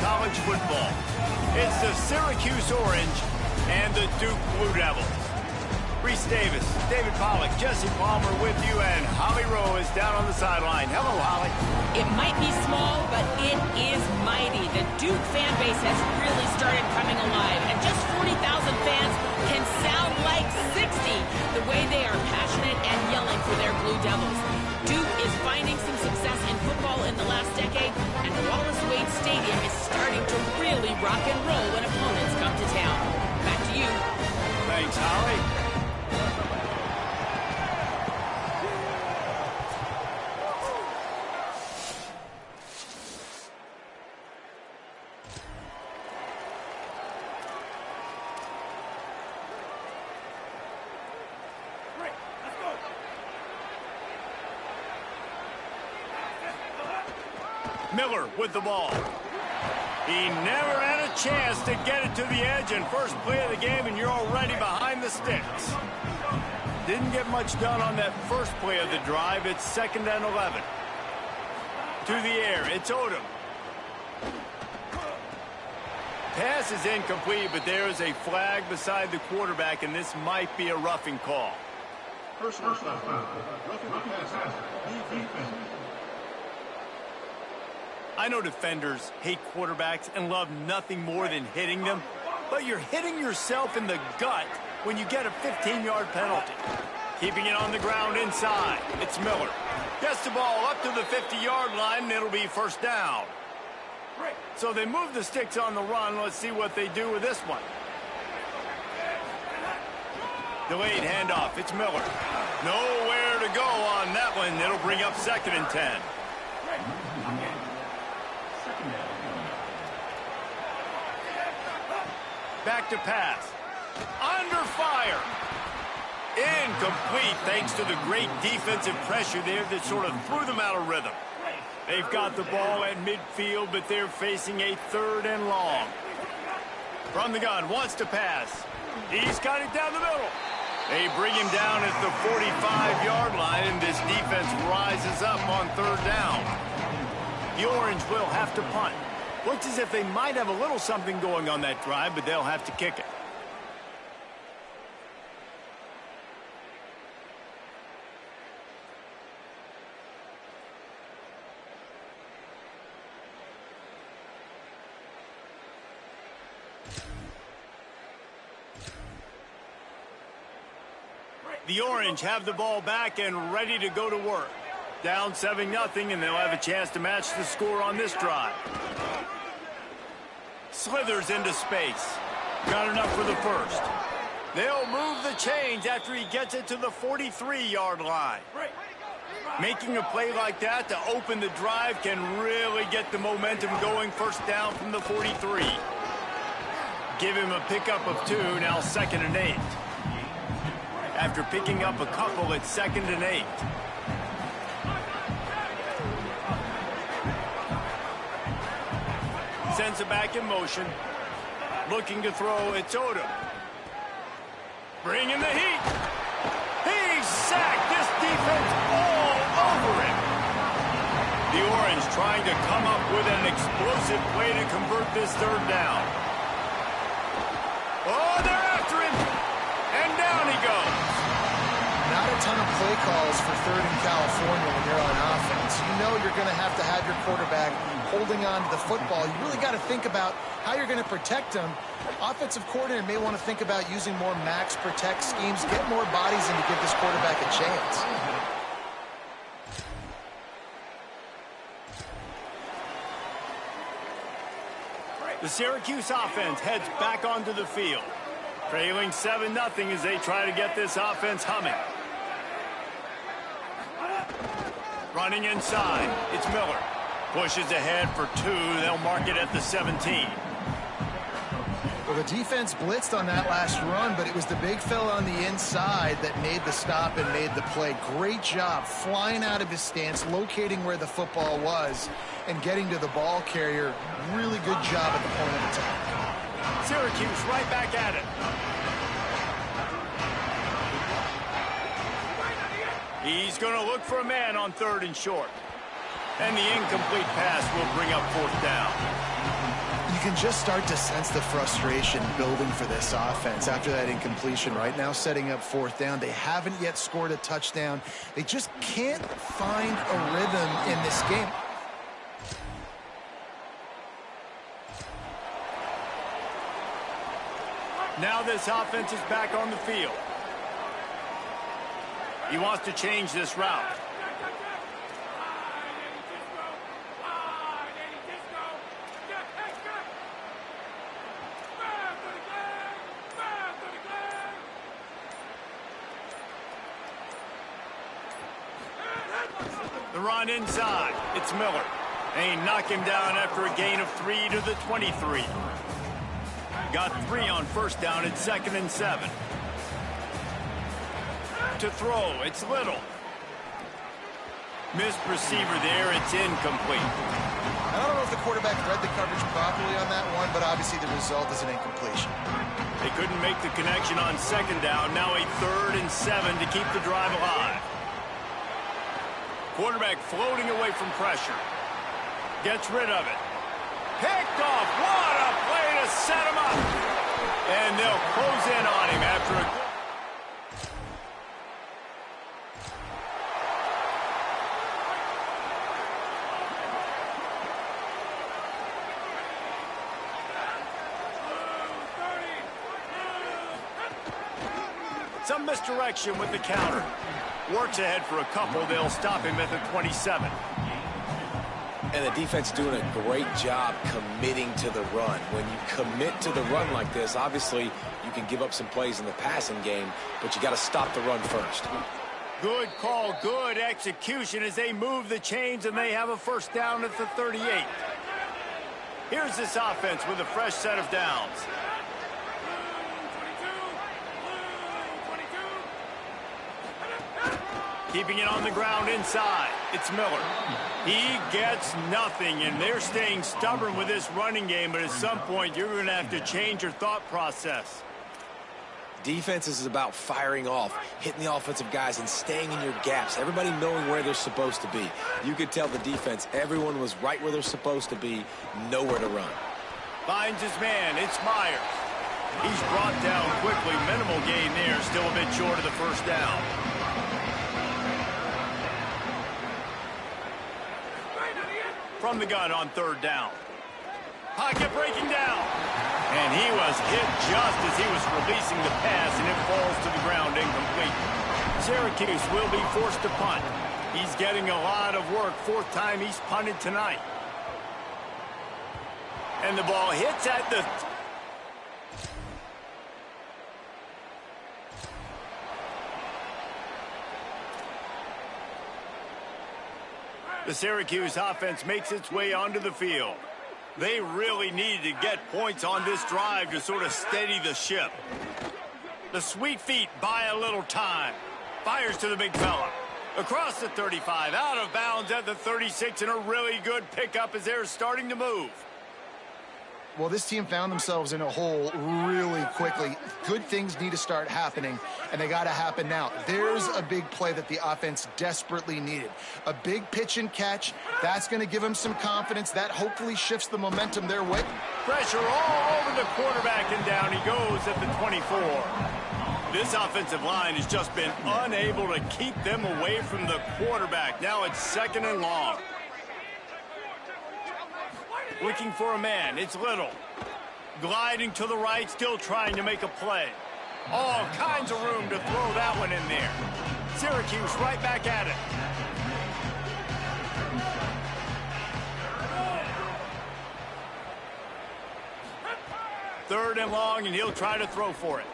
college football. It's the Syracuse Orange and the Duke Blue Devils. Reese Davis, David Pollack, Jesse Palmer with you, and Holly Rowe is down on the sideline. Hello, Holly. It might be small, but it is mighty. The Duke fan base has really started coming alive, and just 40,000 fans can sound like 60 the way they are passionate and yelling for their Blue Devils. Duke is finding some success in football in the last decade, and Wallace Wade Stadium is starting to really rock and roll when opponents come to town. Back to you. Thanks, Holly. Miller with the ball. He never had a chance to get it to the edge, and first play of the game, and you're already behind the sticks. Didn't get much done on that first play of the drive. It's 2nd and 11. To the air, it's Odom. Pass is incomplete, but there is a flag beside the quarterback, and this might be a roughing call. Personal foul. Roughing the pass. Defense. I know defenders hate quarterbacks and love nothing more than hitting them, but you're hitting yourself in the gut when you get a 15-yard penalty. Keeping it on the ground inside, it's Miller. Gets the ball up to the 50-yard line, and it'll be first down. So they move the sticks on the run. Let's see what they do with this one. Delayed handoff, it's Miller. Nowhere to go on that one. It'll bring up 2nd and 10. Back to pass. Under fire. Incomplete thanks to the great defensive pressure there that sort of threw them out of rhythm. They've got the ball at midfield, but they're facing a 3rd and long. From the gun, wants to pass. He's got it down the middle. They bring him down at the 45-yard line, and this defense rises up on 3rd down. The Orange will have to punt. Looks as if they might have a little something going on that drive, but they'll have to kick it. The Orange have the ball back and ready to go to work. Down 7-0, and they'll have a chance to match the score on this drive. Slithers into space. Got enough for the first. They'll move the chains after he gets it to the 43-yard line. Making a play like that to open the drive can really get the momentum going. First down from the 43. Give him a pickup of 2, now 2nd and 8. After picking up a couple, it's 2nd and 8. Sends it back in motion. Looking to throw, it's Odom. Bringing the heat. He's sacked. This defense all over him. The Orange trying to come up with an explosive play to convert this 3rd down. Oh, they're after him. And down he goes. Not a ton of play calls for 3rd in California when you're on offense. You know you're going to have your quarterback holding on to the football. You really got to think about how you're going to protect him. Offensive coordinator may want to think about using more max protect schemes, get more bodies in to give this quarterback a chance. The Syracuse offense heads back onto the field. Trailing 7-0 as they try to get this offense humming. Running inside, it's Miller. Pushes ahead for 2. They'll mark it at the 17. Well, the defense blitzed on that last run, but it was the big fella on the inside that made the stop and made the play. Great job flying out of his stance, locating where the football was, and getting to the ball carrier. Really good job at the point of attack. Syracuse right back at it. He's going to look for a man on 3rd and short. And the incomplete pass will bring up 4th down. You can just start to sense the frustration building for this offense after that incompletion. Right now, setting up 4th down. They haven't yet scored a touchdown. They just can't find a rhythm in this game. Now this offense is back on the field. He wants to change this route. The run inside. It's Miller. They knock him down after a gain of 3 to the 23. Got 3 on 1st down at 2nd and 7. To throw, it's Little. Missed receiver there, it's incomplete. I don't know if the quarterback read the coverage properly on that one, but obviously the result is an incompletion. They couldn't make the connection on 2nd down. Now a 3rd and 7 to keep the drive alive. Quarterback floating away from pressure. Gets rid of it. Picked off. What a play to set him up. And they'll close in on him after a... Some misdirection with the counter. Works ahead for a couple. They'll stop him at the 27. And the defense doing a great job committing to the run. When you commit to the run like this, obviously you can give up some plays in the passing game, but you got to stop the run first. Good call, good execution as they move the chains and they have a 1st down at the 38. Here's this offense with a fresh set of downs. Keeping it on the ground inside. It's Miller. He gets nothing, and they're staying stubborn with this running game, but at some point you're going to have to change your thought process. Defense is about firing off, hitting the offensive guys, and staying in your gaps. Everybody knowing where they're supposed to be. You could tell the defense, everyone was right where they're supposed to be, nowhere to run. Finds his man. It's Myers. He's brought down quickly. Minimal gain there. Still a bit short of the 1st down. From the gun on 3rd down. Pocket breaking down. And he was hit just as he was releasing the pass, and it falls to the ground incomplete. Syracuse will be forced to punt. He's getting a lot of work. 4th time he's punted tonight. And the ball hits at the... The Syracuse offense makes its way onto the field. They really needed to get points on this drive to sort of steady the ship. The sweet feet buy a little time. Fires to the big fella. Across the 35, out of bounds at the 36, and a really good pickup as they're starting to move. Well, this team found themselves in a hole really quickly. Good things need to start happening, and they got to happen now. There's a big play that the offense desperately needed. A big pitch and catch. That's going to give them some confidence. That hopefully shifts the momentum their way. Pressure all over the quarterback, and down he goes at the 24. This offensive line has just been unable to keep them away from the quarterback. Now it's 2nd and long. Looking for a man. It's Little. Gliding to the right, still trying to make a play. All kinds of room to throw that one in there. Syracuse right back at it. Third and long, and he'll try to throw for it.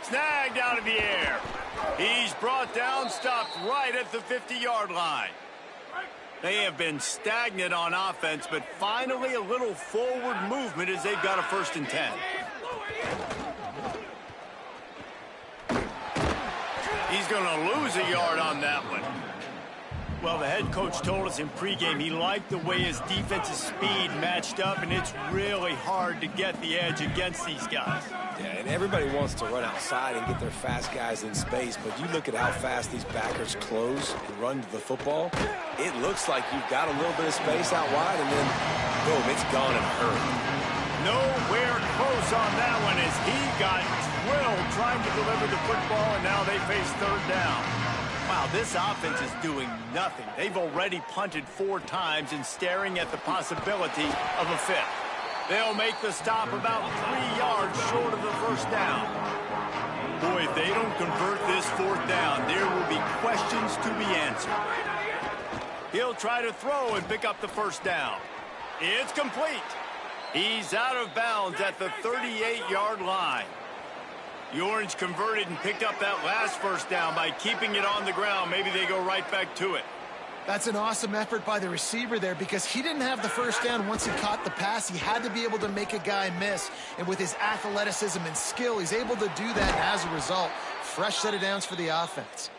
Snagged out of the air. He's brought down, stopped right at the 50-yard line. They have been stagnant on offense, but finally a little forward movement as they've got a 1st and 10. He's going to lose a yard on that one. Well, the head coach told us in pregame he liked the way his defensive speed matched up, and it's really hard to get the edge against these guys. Yeah, and everybody wants to run outside and get their fast guys in space, but you look at how fast these backers close and run to the football, it looks like you've got a little bit of space out wide, and then, boom, it's gone in a hurry. Nowhere close on that one as he got drilled trying to deliver the football, and now they face third down. Wow, this offense is doing nothing. They've already punted 4 times and staring at the possibility of a 5th. They'll make the stop about 3 yards short of the first down. Boy, if they don't convert this 4th down, there will be questions to be answered. He'll try to throw and pick up the first down. It's complete. He's out of bounds at the 38-yard line. The Orange converted and picked up that last first down by keeping it on the ground. Maybe they go right back to it. That's an awesome effort by the receiver there because he didn't have the first down once he caught the pass. He had to be able to make a guy miss. And with his athleticism and skill, he's able to do that. And as a result, fresh set of downs for the offense.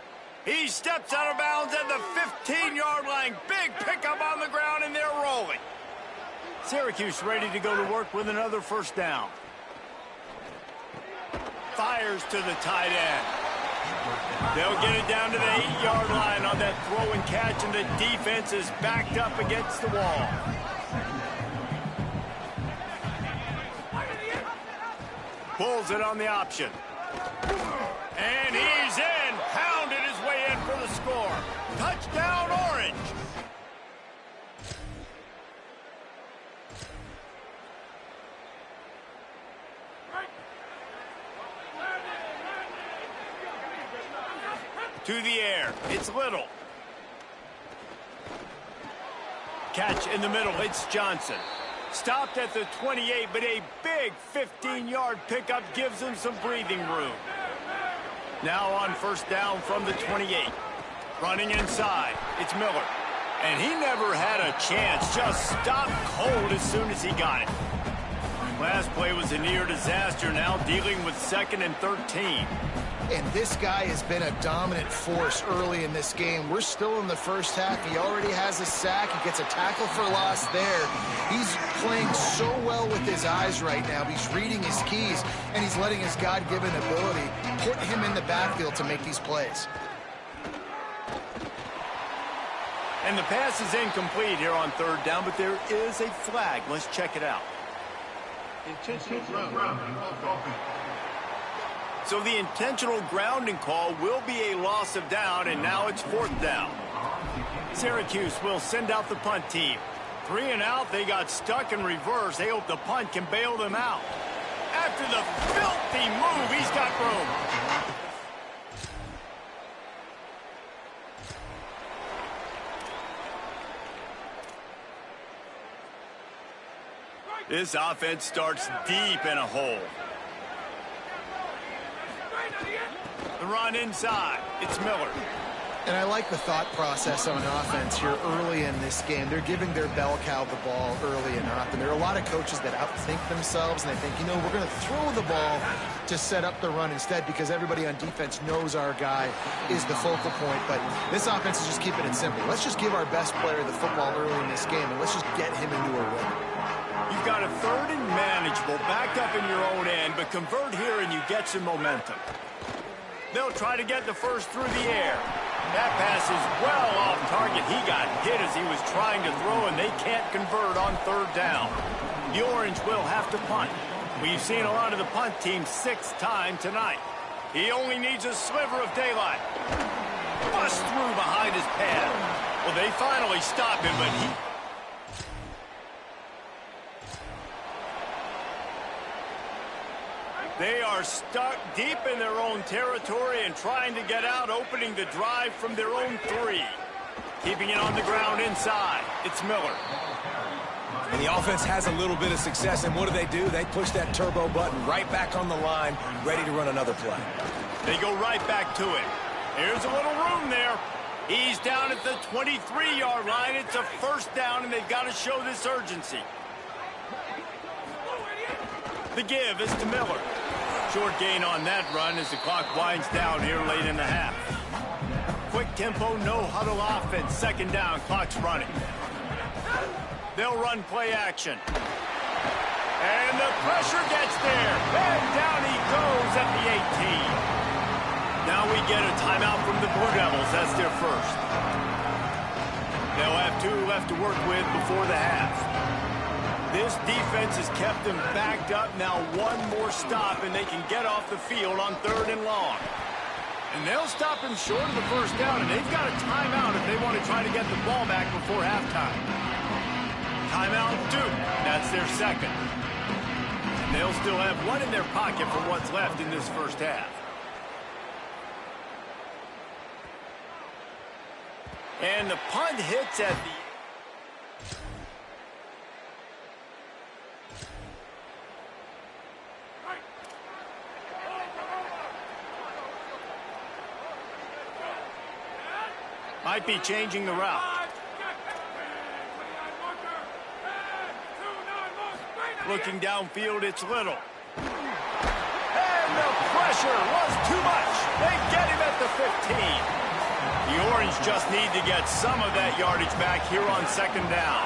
He steps out of bounds at the 15-yard line. Big pickup on the ground, and they're rolling. Syracuse ready to go to work with another first down. Fires to the tight end. They'll get it down to the 8-yard line on that throw and catch, and the defense is backed up against the wall. Pulls it on the option. And he's in. Pounded his way in for the score. Touchdown, Orange. To the air. It's Little. Catch in the middle. It's Johnson. Stopped at the 28, but a big 15-yard pickup gives him some breathing room. Now on first down from the 28. Running inside. It's Miller. And he never had a chance. Just stopped cold as soon as he got it. Last play was a near disaster. Now dealing with 2nd and 13. And this guy has been a dominant force early in this game. We're still in the first half. He already has a sack. He gets a tackle for loss there. He's playing so well with his eyes right now. He's reading his keys, and he's letting his God-given ability put him in the backfield to make these plays. And the pass is incomplete here on third down, but there is a flag. Let's check it out. Intentional grounding offense. So the intentional grounding call will be a loss of down, and now it's 4th down. Syracuse will send out the punt team. 3 and out, they got stuck in reverse. They hope the punt can bail them out. After the filthy move, he's got room. This offense starts deep in a hole. The run inside. It's Miller. And I like the thought process on offense here early in this game. They're giving their bell cow the ball early enough. And there are a lot of coaches that outthink themselves, and they think, you know, we're going to throw the ball to set up the run instead because everybody on defense knows our guy is the focal point. But this offense is just keeping it simple. Let's just give our best player the football early in this game, and let's just get him into a rhythm. You've got a 3rd and manageable backed up in your own end, but convert here and you get some momentum. They'll try to get the first through the air. That pass is well off target. He got hit as he was trying to throw, and they can't convert on 3rd down. The Orange will have to punt. We've seen a lot of the punt team 6th time tonight. He only needs a sliver of daylight. Bust through behind his pad. Well, they finally stop him, but he... They are stuck deep in their own territory and trying to get out, opening the drive from their own 3. Keeping it on the ground inside. It's Miller. And the offense has a little bit of success, and what do? They push that turbo button right back on the line, ready to run another play. They go right back to it. Here's a little room there. He's down at the 23-yard line. It's a first down, and they've got to show this urgency. The give is to Miller. Short gain on that run as the clock winds down here late in the half. quick tempo, no huddle offense. Second down, clock's running. They'll run play action. And the pressure gets there. And down he goes at the 18. Now we get a timeout from the Blue Devils. That's their first. They'll have 2 left to work with before the half. This defense has kept them backed up. Now one more stop, and they can get off the field on 3rd and long. And they'll stop him short of the first down, and they've got a timeout if they want to try to get the ball back before halftime. Timeout 2. That's their second. And they'll still have 1 in their pocket for what's left in this first half. And the punt hits at the... Might be changing the route. Looking downfield, it's Little. And the pressure was too much. They get him at the 15. The Orange just need to get some of that yardage back here on 2nd down.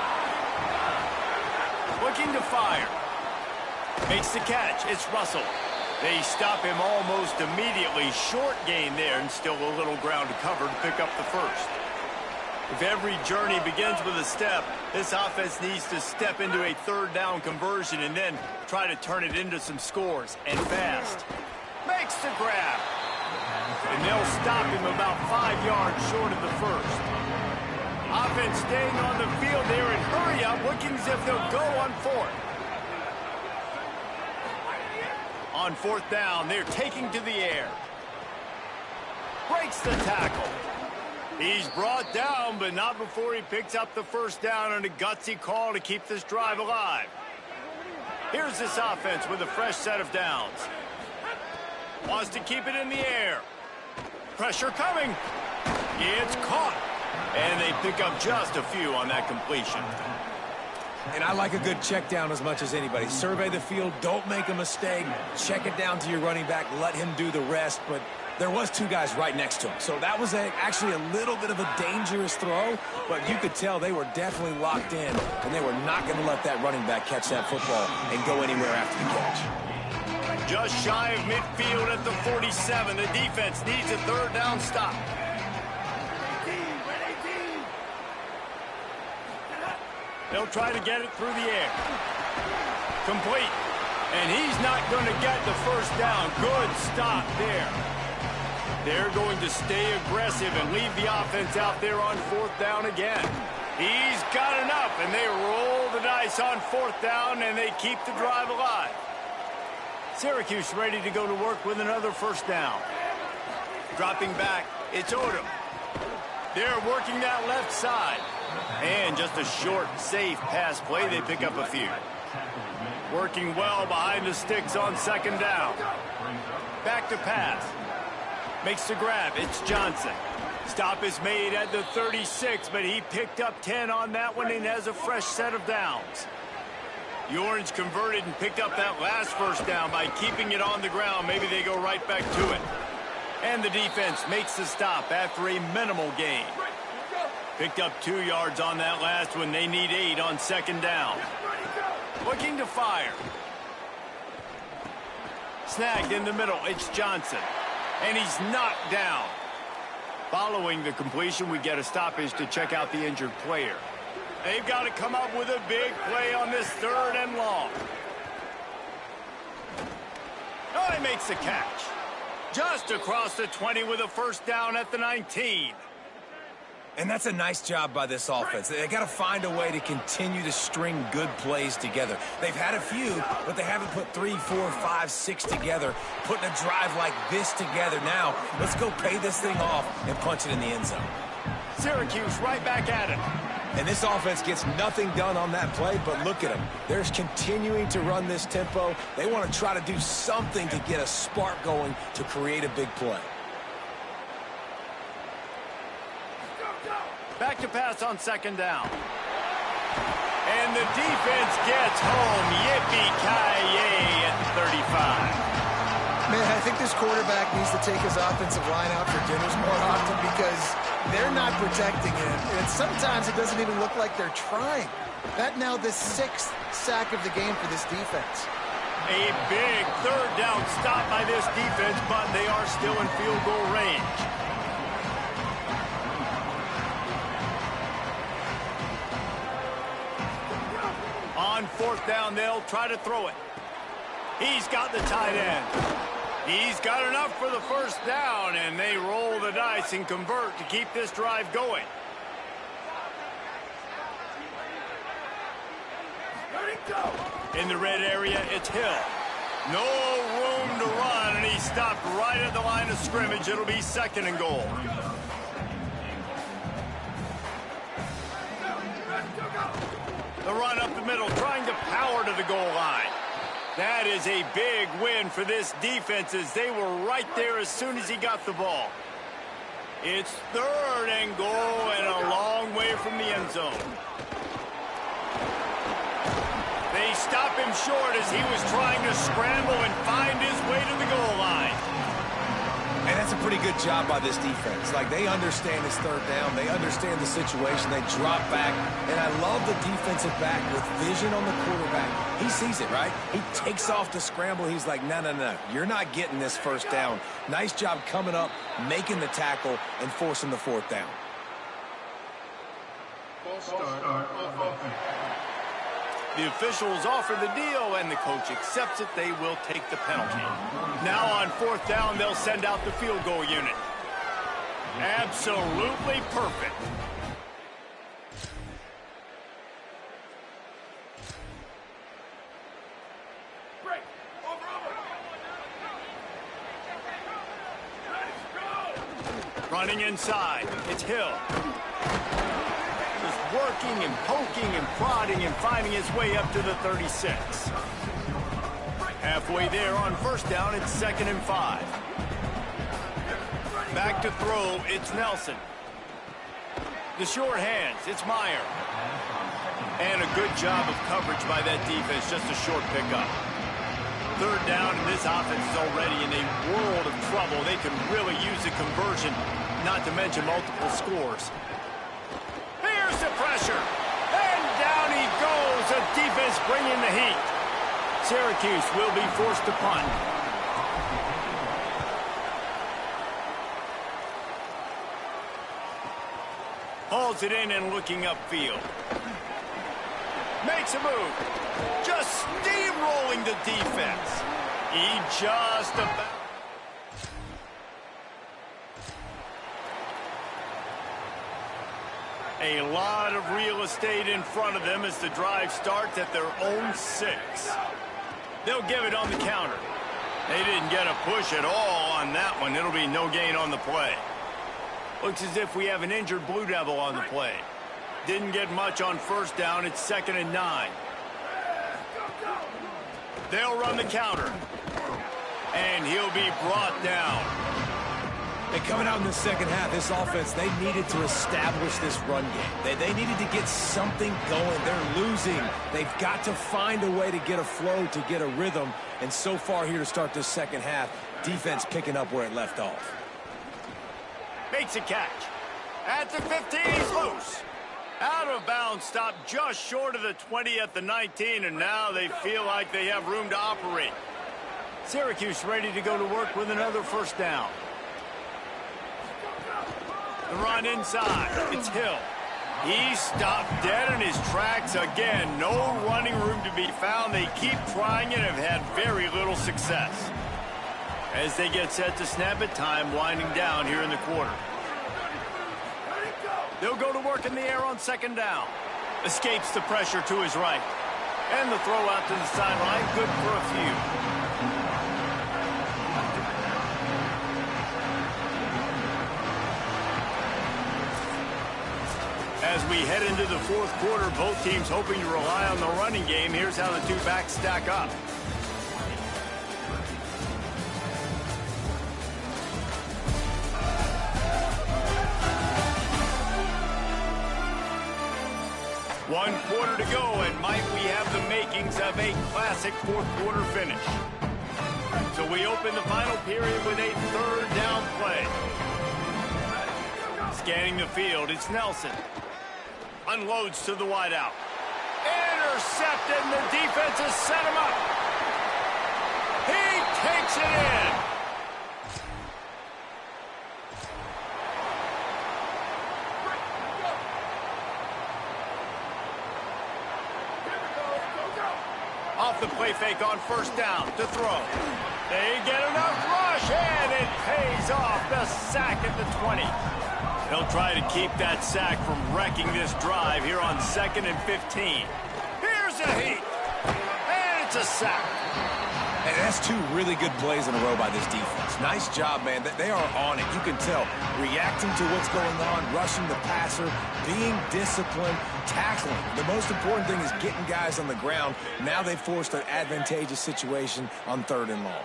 Looking to fire. Makes the catch. It's Russell. They stop him almost immediately. Short gain there, and still a little ground to cover to pick up the first. If every journey begins with a step, this offense needs to step into a 3rd down conversion and then try to turn it into some scores, and fast. Makes the grab. And they'll stop him about 5 yards short of the first. Offense staying on the field there and hurry up, looking as if they'll go on 4th. On 4th down, they're taking to the air. Breaks the tackle. He's brought down, but not before he picks up the first down on a gutsy call to keep this drive alive. Here's this offense with a fresh set of downs. Wants to keep it in the air. Pressure coming. It's caught. And they pick up just a few on that completion. And I like a good check down as much as anybody. Survey the field, don't make a mistake, check it down to your running back, let him do the rest. But there was 2 guys right next to him. So that was actually a little bit of a dangerous throw, but you could tell they were definitely locked in, and they were not going to let that running back catch that football and go anywhere after the catch. Just shy of midfield at the 47. The defense needs a 3rd down stop. They'll try to get it through the air. Complete. And he's not going to get the first down. Good stop there. They're going to stay aggressive and leave the offense out there on 4th down again. He's got enough, and they roll the dice on 4th down, and they keep the drive alive. Syracuse ready to go to work with another first down. Dropping back, it's Odom. They're working that left side. And just a short, safe pass play. They pick up a few. Working well behind the sticks on 2nd down. Back to pass. Makes the grab. It's Johnson. Stop is made at the 36, but he picked up 10 on that one and has a fresh set of downs. The Orange converted and picked up that last first down by keeping it on the ground. Maybe they go right back to it. And the defense makes the stop after a minimal gain. Picked up 2 yards on that last one. They need 8 on 2nd down. Looking to fire. Snagged in the middle. It's Johnson. And he's knocked down. Following the completion, we get a stoppage to check out the injured player. They've got to come up with a big play on this 3rd and long. Oh, he makes the catch. Just across the 20 with a first down at the 19. And that's a nice job by this offense. They got to find a way to continue to string good plays together. They've had a few, but they haven't put 3, 4, 5, 6 together. Putting a drive like this together now, let's go pay this thing off and punch it in the end zone. Syracuse right back at it. And this offense gets nothing done on that play, but look at them. They're continuing to run this tempo. They want to try to do something to get a spark going to create a big play. Back to pass on 2nd down. And the defense gets home. Yippee-ki-yay at the 35. Man, I think this quarterback needs to take his offensive line out for dinners more often because they're not protecting him. And sometimes it doesn't even look like they're trying. That now the 6th sack of the game for this defense. A big third down stop by this defense, but they are still in field goal range. On 4th down, they'll try to throw it. He's got the tight end. He's got enough for the first down, and they roll the dice and convert to keep this drive going. In the red area, it's Hill. No room to run, and he stopped right at the line of scrimmage. It'll be 2nd and goal. The run up the middle, trying to power to the goal line. That is a big win for this defense as they were right there as soon as he got the ball. It's 3rd and goal and a long way from the end zone. They stop him short as he was trying to scramble and find his way to the goal line. And that's a pretty good job by this defense. Like, they understand it's 3rd down. They understand the situation. They drop back. And I love the defensive back with vision on the quarterback. He sees it, right? He takes off to scramble. He's like, no, no, no. You're not getting this 1st down. Nice job coming up, making the tackle, and forcing the 4th down. False start on offense. The officials offer the deal, and the coach accepts it. They will take the penalty. Now on 4th down, they'll send out the field goal unit. Absolutely perfect. Running inside, it's Hill. Working and poking and prodding and finding his way up to the 36. Halfway there on 1st down, it's 2nd and 5. Back to throw, it's Nelson. The short hands, it's Meyer. And a good job of coverage by that defense, just a short pickup. 3rd down, and this offense is already in a world of trouble. They can really use a conversion, not to mention multiple scores. Here's the pressure, and down he goes. The defense bringing the heat. Syracuse will be forced to punt. Hauls it in and looking upfield. Makes a move. Just steamrolling the defense. He just about... A lot of real estate in front of them as the drive starts at their own 6. They'll give it on the counter. They didn't get a push at all on that one. It'll be no gain on the play. Looks as if we have an injured Blue Devil on the play. Didn't get much on 1st down. It's 2nd and 9. They'll run the counter. And he'll be brought down. And coming out in the 2nd half, this offense, they needed to establish this run game. They needed to get something going. They're losing. They've got to find a way to get a flow, to get a rhythm. And so far here to start this 2nd half, defense picking up where it left off. Makes a catch. At the 15, he's loose. Out of bounds, stopped just short of the 20 at the 19, and now they feel like they have room to operate. Syracuse ready to go to work with another 1st down. The run inside. It's Hill. He stopped dead in his tracks again. No running room to be found. They keep trying and have had very little success. As they get set to snap it, time winding down here in the quarter. They'll go to work in the air on 2nd down. Escapes the pressure to his right. And the throw out to the sideline. Good for a few. As we head into the 4th quarter, both teams hoping to rely on the running game. Here's how the two backs stack up. One quarter to go, and might we have the makings of a classic 4th quarter finish. So we open the final period with a third down play. Scanning the field, it's Nelson. Unloads to the wideout. Intercepted, and the defense has set him up. He takes it in. Off the play fake on first down to throw. They get enough rush, and it pays off. The sack at the 20. He'll try to keep that sack from wrecking this drive here on 2nd and 15. Here's a heat, and it's a sack. And that's two really good plays in a row by this defense. Nice job, man. They are on it. You can tell. Reacting to what's going on, rushing the passer, being disciplined, tackling. The most important thing is getting guys on the ground. Now they've forced an advantageous situation on 3rd and long.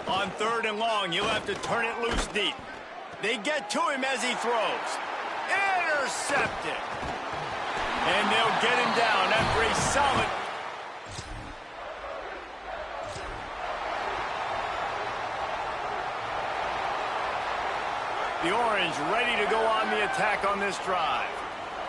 On 3rd and long, you'll have to turn it loose deep. They get to him as he throws. Intercepted. And they'll get him down after a solid. The Orange ready to go on the attack on this drive.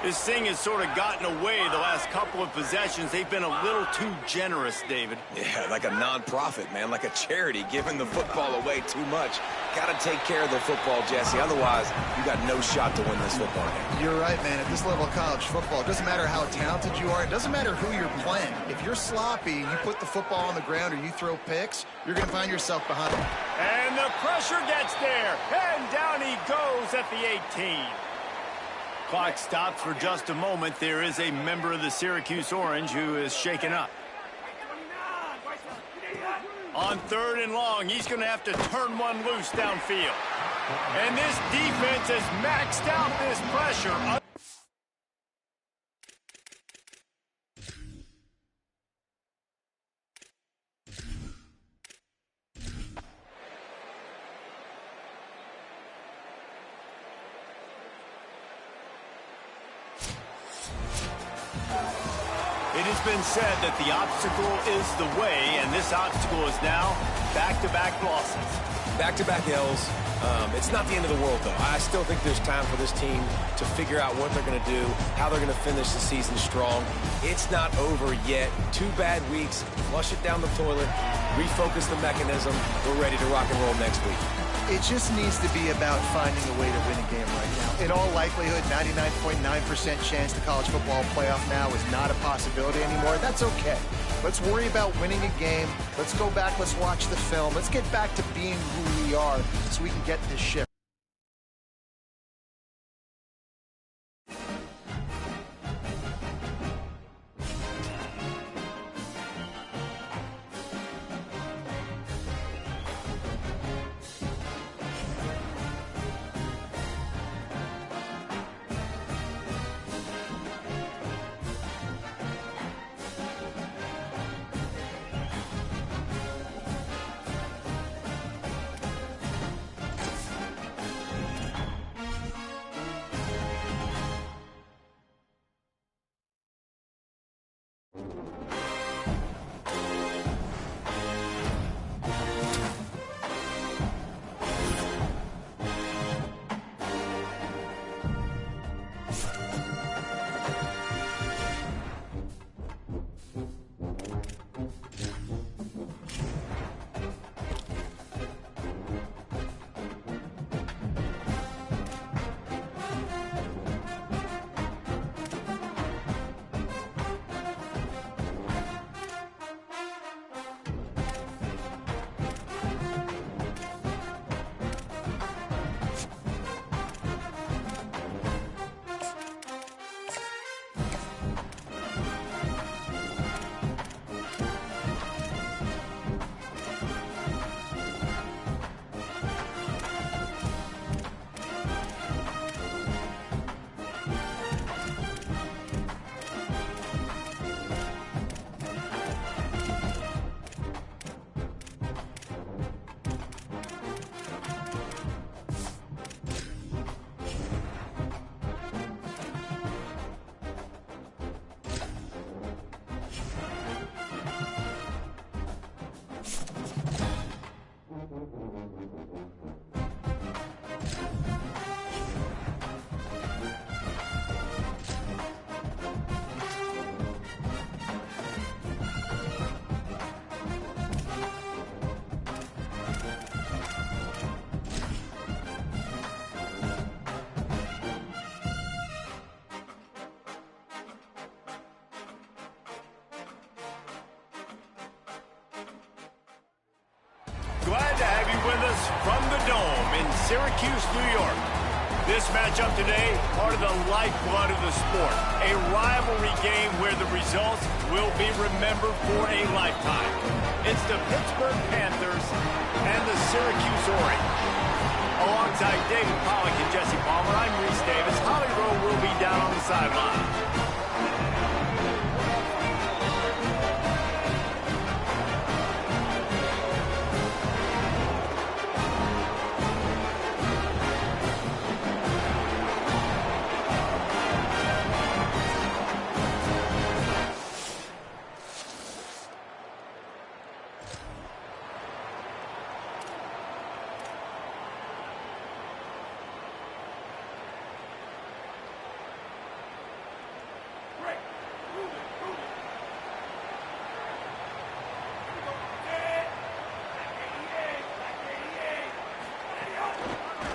This thing has sort of gotten away the last couple of possessions. They've been a little too generous, David. Yeah, like a non-profit, man, like a charity, giving the football away too much. Got to take care of the football, Jesse. Otherwise, you got no shot to win this football game. You're right, man. At this level of college football, it doesn't matter how talented you are. It doesn't matter who you're playing. If you're sloppy, you put the football on the ground or you throw picks, you're going to find yourself behind. And the pressure gets there. And down he goes at the 18. Clock stops for just a moment. There is a member of the Syracuse Orange who is shaken up. On 3rd and long, he's going to have to turn one loose downfield. And this defense has maxed out this pressure. It has been said that the obstacle is the way, and this obstacle is now back-to-back losses. Back-to-back L's. It's not the end of the world, though. I still think there's time for this team to figure out what they're going to do, how they're going to finish the season strong. It's not over yet. 2 bad weeks. Flush it down the toilet. Refocus the mechanism. We're ready to rock and roll next week. It just needs to be about finding a way to win a game right now. In all likelihood, 99.9% chance the college football playoff now is not a possibility anymore. That's okay. Let's worry about winning a game. Let's go back. Let's watch the film. Let's get back to being who we are so we can get this ship. with us from the Dome in Syracuse, New York. This matchup today, part of the lifeblood of the sport. A rivalry game where the results will be remembered for a lifetime. It's the Pittsburgh Panthers and the Syracuse Orange. Alongside David Pollack and Jesse Palmer, I'm Reese Davis. Holly Rowe will be down on the sideline.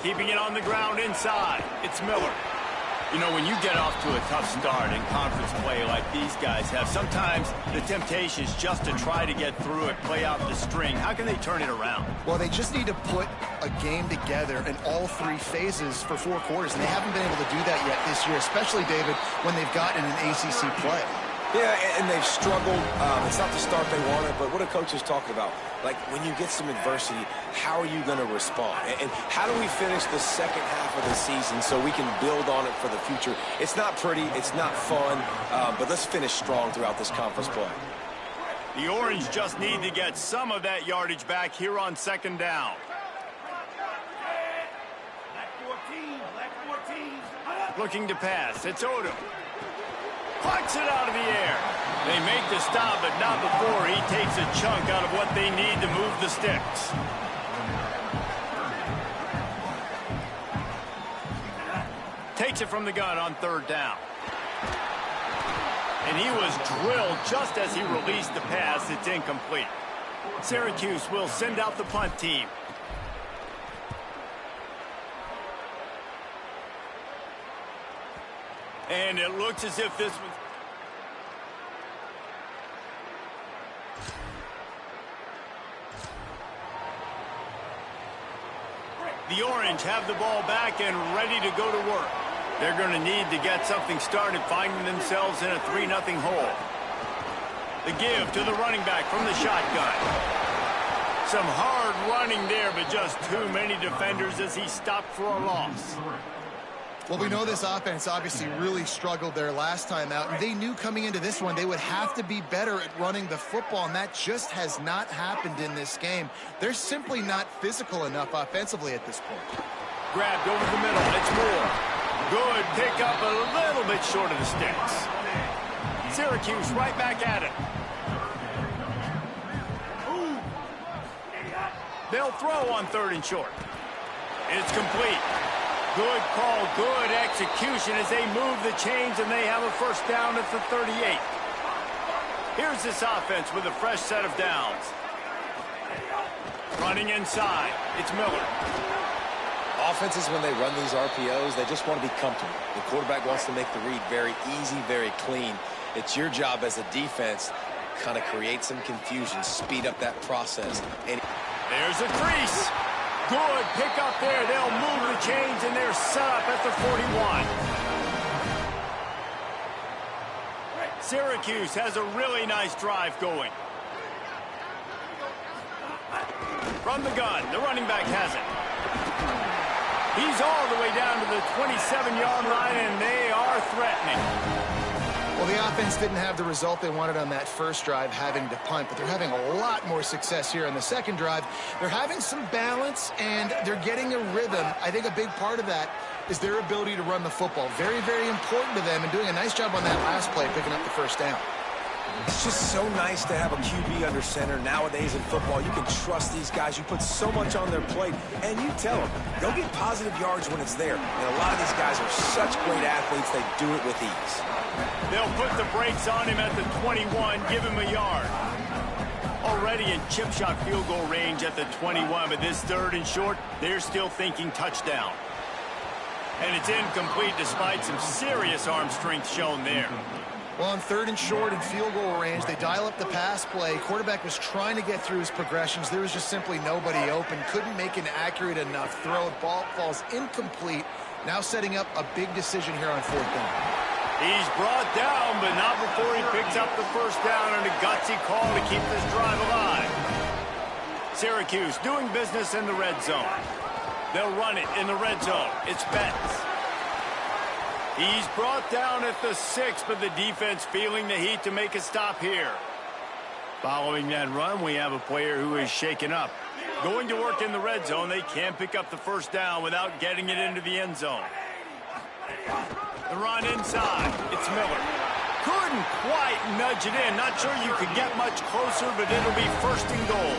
Keeping it on the ground inside. It's Miller. You know, when you get off to a tough start in conference play like these guys have, sometimes the temptation is just to try to get through it, play out the string. How can they turn it around? Well, they just need to put a game together in all three phases for 4 quarters, and they haven't been able to do that yet this year, especially, David, when they've gotten an ACC play. Yeah, and they've struggled. It's not the start they wanted, but what a coach is talking about. Like, when you get some adversity, how are you going to respond? And how do we finish the second half of the season so we can build on it for the future? It's not pretty, it's not fun, but let's finish strong throughout this conference play. The Orange just need to get some of that yardage back here on second down. Looking to pass. It's Odom. Plucks it out of the air. They make the stop, but not before he takes a chunk out of what they need to move the sticks. Takes it from the gun on third down. And he was drilled just as he released the pass. It's incomplete. Syracuse will send out the punt team. And it looks as if this was... The Orange have the ball back and ready to go to work. They're going to need to get something started, finding themselves in a 3-0 hole. The give to the running back from the shotgun. Some hard running there, but just too many defenders as he stopped for a loss. Well, we know this offense obviously really struggled there last time out, and they knew coming into this one they would have to be better at running the football, and that just has not happened in this game. They're simply not physical enough offensively at this point. Grabbed over the middle. It's Moore. Good pick up, a little bit short of the sticks. Syracuse right back at it. They'll throw on 3rd and short. It's complete. Good call, good execution as they move the chains, and they have a first down at the 38. Here's this offense with a fresh set of downs. Running inside, it's Miller. Offenses, when they run these RPOs, they just want to be comfortable. The quarterback wants to make the read very easy, very clean. It's your job as a defense to kind of create some confusion, speed up that process. And there's a crease. Good pick up there. They'll move the chains, and they're set up at the 41. Syracuse has a really nice drive going. From the gun, the running back has it. He's all the way down to the 27-yard line, and they are threatening. Well, the offense didn't have the result they wanted on that first drive, having to punt, but they're having a lot more success here on the second drive. They're having some balance, and they're getting a rhythm. I think a big part of that is their ability to run the football. Very, very important to them, and doing a nice job on that last play, picking up the first down. it's just so nice to have a QB under center. Nowadays in football, you can trust these guys. You put so much on their plate, and you tell them they'll get positive yards when it's there. And a lot of these guys are such great athletes, they do it with ease. They'll put the brakes on him at the 21, give him a yard. Already in chip shot field goal range at the 21, but this third and short, they're still thinking touchdown. And it's incomplete despite some serious arm strength shown there. Well, on 3rd and short and field goal range, they dial up the pass play. Quarterback was trying to get through his progressions. There was just simply nobody open. Couldn't make an accurate enough throw. Ball falls incomplete. Now setting up a big decision here on 4th down. He's brought down, but not before he picks up the first down and a gutsy call to keep this drive alive. Syracuse doing business in the red zone. They'll run it in the red zone. It's Betts. He's brought down at the 6, but the defense feeling the heat to make a stop here. Following that run, we have a player who is shaken up. Going to work in the red zone, they can't pick up the first down without getting it into the end zone. The run inside. It's Miller. Couldn't quite nudge it in. Not sure you could get much closer, but it'll be 1st and goal.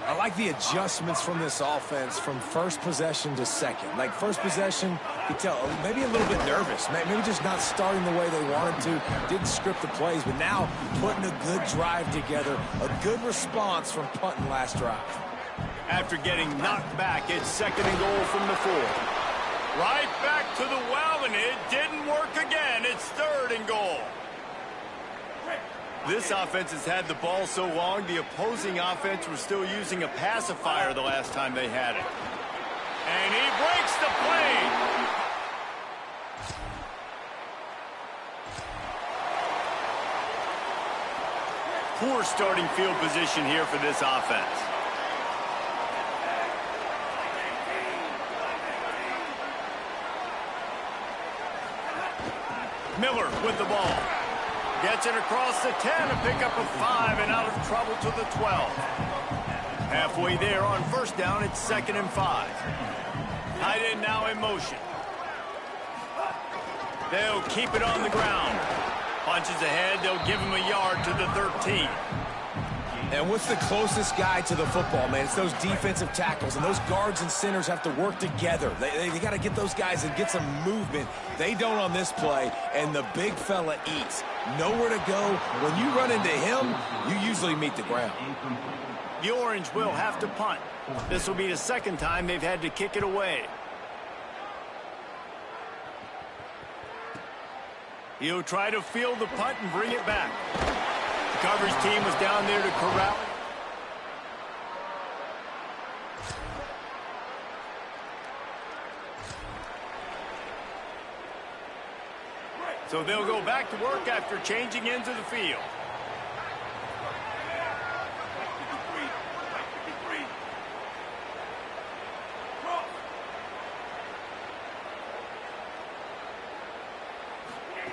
I like the adjustments from this offense from first possession to second. Like first possession, you tell maybe a little bit nervous, maybe just not starting the way they wanted to, didn't script the plays, but now putting a good drive together, a good response from punting last drive. After getting knocked back, it's 2nd and goal from the 4. Right back to the well, and it didn't work again. It's 3rd and goal. This offense has had the ball so long, the opposing offense was still using a pacifier the last time they had it. And he breaks the play. Poor starting field position here for this offense. Miller with the ball. Gets it across the 10 and pick up a 5 and out of trouble to the 12. Halfway there on 1st down, it's 2nd and 5. Tight end now in motion. They'll keep it on the ground. Punches ahead, they'll give him a yard to the 13. And what's the closest guy to the football, man? It's those defensive tackles, and those guards and centers have to work together. They got to get those guys and get some movement. They don't on this play, and the big fella eats. Nowhere to go. When you run into him, you usually meet the ground. The Orange will have to punt. This will be the 2nd time they've had to kick it away. He'll try to field the punt and bring it back. The coverage team was down there to corral it. So they'll go back to work after changing into the field.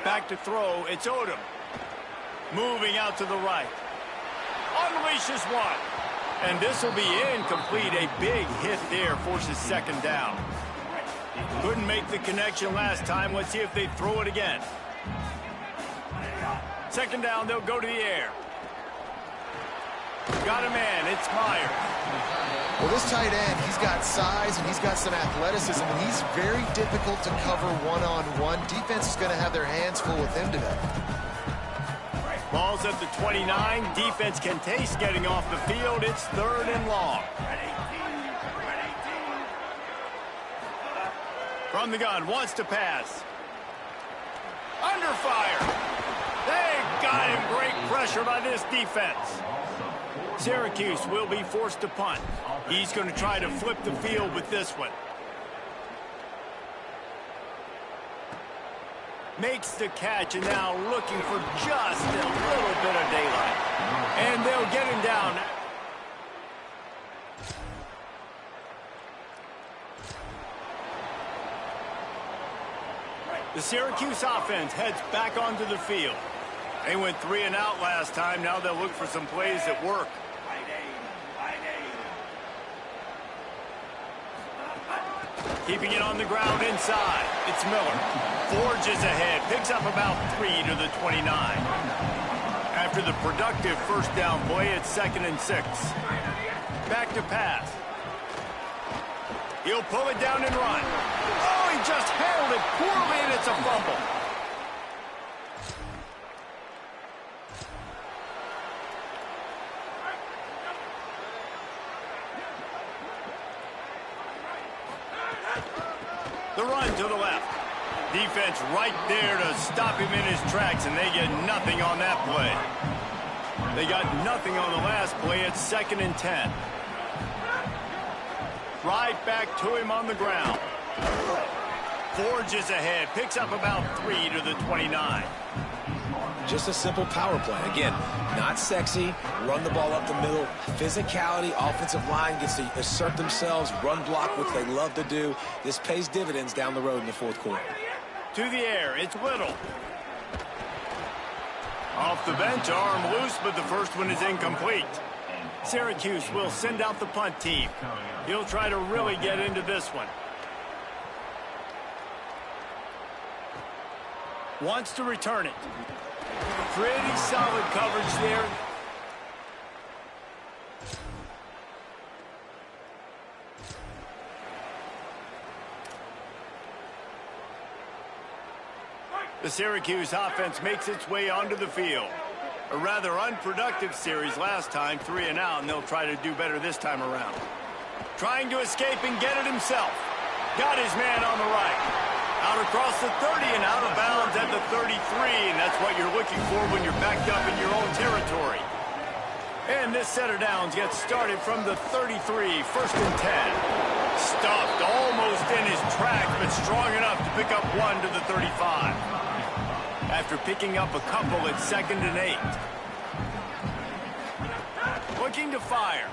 Back to throw, it's Odom. Moving out to the right. Unleashes one. And this will be incomplete. A big hit there forces 2nd down. Couldn't make the connection last time. Let's see if they throw it again. 2nd down, they'll go to the air. Got a man, it's Myers. Well, this tight end, he's got size and he's got some athleticism, and he's very difficult to cover one-on-one. Defense is going to have their hands full with him today. Ball's at the 29. Defense can taste getting off the field. It's 3rd and long. From the gun, wants to pass. Under fire. They got him. Great pressure by this defense. Syracuse will be forced to punt. He's going to try to flip the field with this one. Makes the catch, and now looking for just a little bit of daylight. And they'll get him down. The Syracuse offense heads back onto the field. They went 3 and out last time. Now they'll look for some plays that work. Keeping it on the ground inside. It's Miller. Forges ahead. Picks up about 3 to the 29. After the productive 1st down play, it's 2nd and 6. Back to pass. He'll pull it down and run. Oh, he just handled it poorly, and it's a fumble. The run to the left. Defense right there to stop him in his tracks, and they get nothing on that play. They got nothing on the last play. It's 2nd and 10. Right back to him on the ground. Forges ahead. Picks up about 3 to the 29. Just a simple power play. Again, not sexy. Run the ball up the middle. Physicality. Offensive line gets to assert themselves. Run block, which they love to do. This pays dividends down the road in the 4th quarter. To the air. It's Little. Off the bench, arm loose, but the first one is incomplete. Syracuse will send out the punt team. He'll try to really get into this one. Wants to return it. Pretty solid coverage there. The Syracuse offense makes its way onto the field. A rather unproductive series last time, 3 and out, and they'll try to do better this time around. Trying to escape and get it himself. Got his man on the right. Out across the 30 and out of bounds at the 33, and that's what you're looking for when you're backed up in your own territory. And this set of downs gets started from the 33, 1st and 10. Stuffed almost in his track, but strong enough to pick up 1 to the 35. After picking up a couple at 2nd and 8. Looking to fire.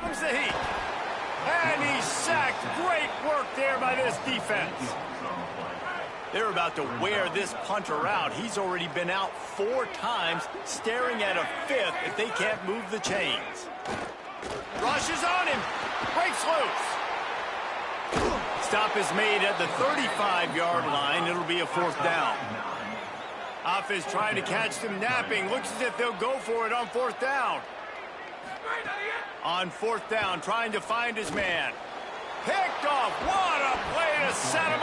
Comes the heat. And he's sacked. Great work there by this defense. They're about to wear this punter out. He's already been out 4 times, staring at a 5th if they can't move the chains. Rushes on him. Breaks loose. Stop is made at the 35-yard line. It'll be a 4th down. Offense trying to catch them napping. Looks as if they'll go for it on 4th down. On 4th down, trying to find his man. Picked off. What a play to set him